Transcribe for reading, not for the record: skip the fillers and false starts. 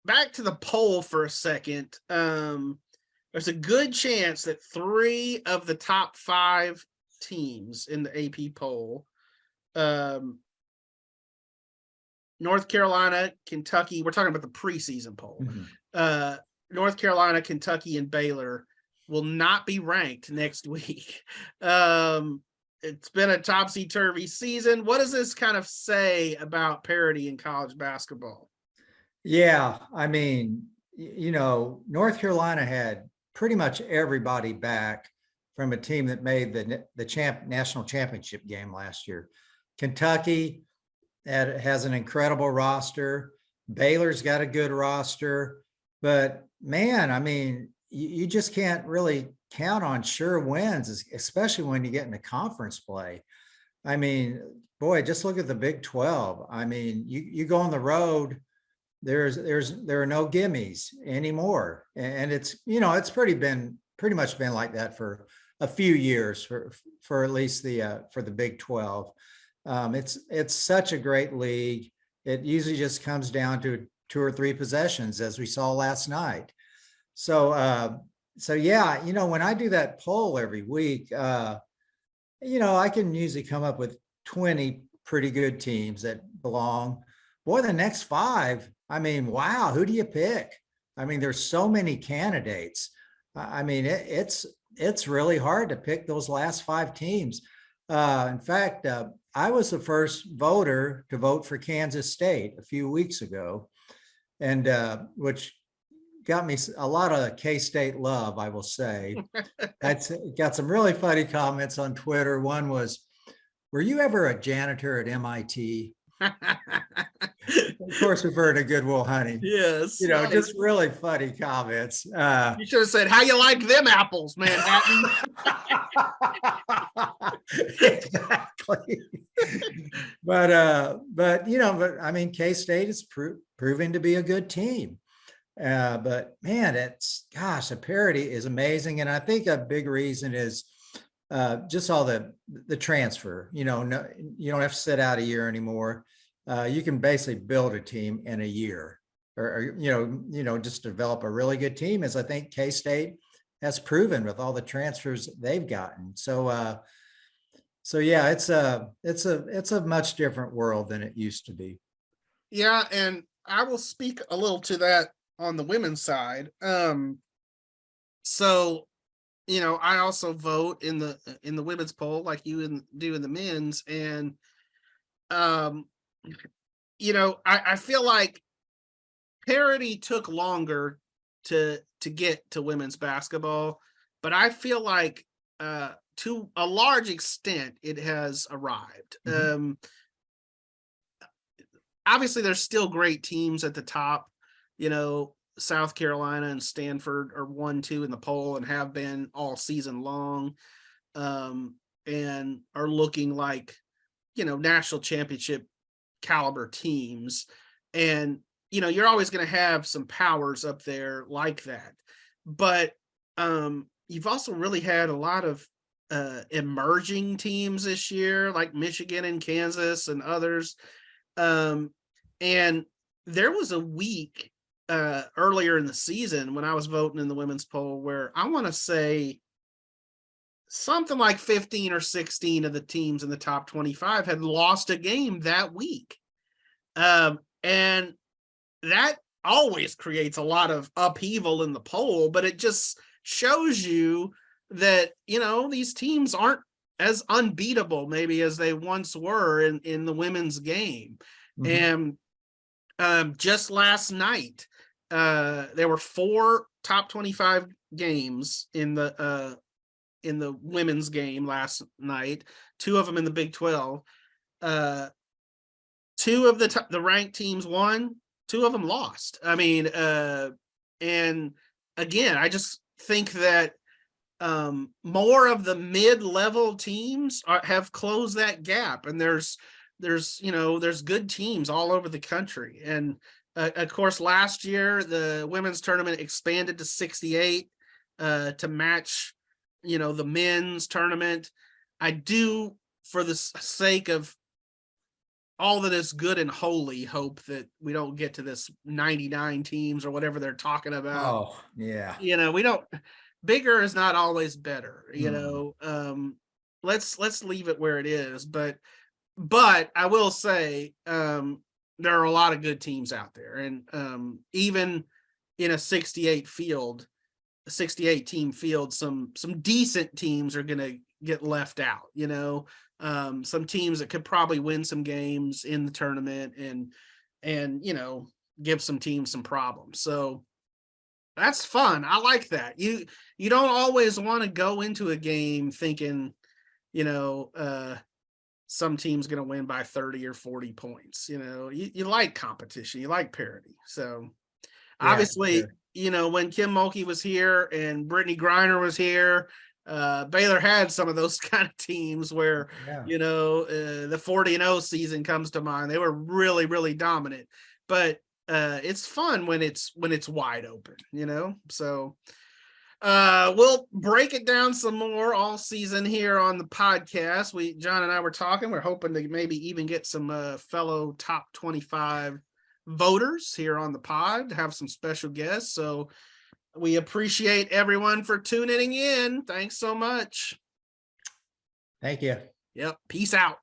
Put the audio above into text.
back to the poll for a second. There's a good chance that 3 of the top 5 teams in the AP poll, North Carolina, Kentucky, we're talking about the preseason poll. North Carolina, Kentucky, and Baylor will not be ranked next week. It's been a topsy-turvy season. What does this kind of say about parity in college basketball? Yeah, I mean, North Carolina had pretty much everybody back from a team that made the national championship game last year. Kentucky has an incredible roster. Baylor's got a good roster, but man, I mean, you just can't really count on sure wins, especially when you get into conference play. I mean, boy, just look at the Big 12. I mean, you go on the road, there are no gimmies anymore, and it's pretty much been like that for a few years for at least for the Big 12. It's such a great league. It usually just comes down to 2 or 3 possessions, as we saw last night. So yeah, when I do that poll every week, I can usually come up with 20 pretty good teams that belong. Boy, the next 5, I mean, wow, who do you pick? I mean, there's so many candidates. I mean, it's really hard to pick those last 5 teams. In fact, I was the first voter to vote for Kansas State a few weeks ago, and which got me a lot of K-State love, I will say. That's got some really funny comments on Twitter. One was, "Were you ever a janitor at MIT?" Of course, we've heard of Good Will Hunting. Yes. Nice. Just really funny comments. You should have said, "How you like them apples, Manhattan?" Exactly. But I mean, K-State is proving to be a good team. But man, the parity is amazing. And I think a big reason is just all the transfer. You don't have to sit out a year anymore. You can basically build a team in a year, or just develop a really good team, as I think K-State has proven with all the transfers they've gotten. So yeah, it's a much different world than it used to be. Yeah, and I will speak a little to that on the women's side. So, I also vote in the women's poll like you do in the men's, and I feel like parity took longer to get to women's basketball, but I feel like to a large extent it has arrived. Obviously there's still great teams at the top. South Carolina and Stanford are 1-2 in the poll and have been all season long, and are looking like national championship caliber teams. And you're always going to have some powers up there like that, but you've also really had a lot of emerging teams this year, like Michigan and Kansas and others. And there was a week earlier in the season when I was voting in the women's poll where I want to say something like 15 or 16 of the teams in the top 25 had lost a game that week. And that always creates a lot of upheaval in the poll, but it just shows you that, these teams aren't as unbeatable maybe as they once were in the women's game. And just last night, there were 4 top 25 games in the women's game last night, 2 of them in the Big 12. 2 of the ranked teams won, 2 of them lost. I mean, and again, I just think that more of the mid-level teams have closed that gap, and there's good teams all over the country. And of course, last year the women's tournament expanded to 68 to match the men's tournament. I do, for the sake of all that is good and holy hope that we don't get to this 99 teams or whatever they're talking about. Oh, yeah. We don't, bigger is not always better, Mm. let's leave it where it is. But I will say, there are a lot of good teams out there. And even in a 68 team field, some decent teams are going to get left out, some teams that could probably win some games in the tournament and give some teams some problems. So that's fun. I like that. You don't always want to go into a game thinking, some team's going to win by 30 or 40 points. You like competition, you like parity. So Yeah, obviously, sure. when Kim Mulkey was here and Brittany Griner was here, Baylor had some of those kind of teams where, Yeah. the 40-0 season comes to mind. They were really, really dominant, but it's fun when it's wide open, so we'll break it down some more all season here on the podcast. John and I were talking, we're hoping to maybe even get some fellow top 25 voters here on the pod, have some special guests. So we appreciate everyone for tuning in. Thanks so much. Thank you. Yep. Peace out.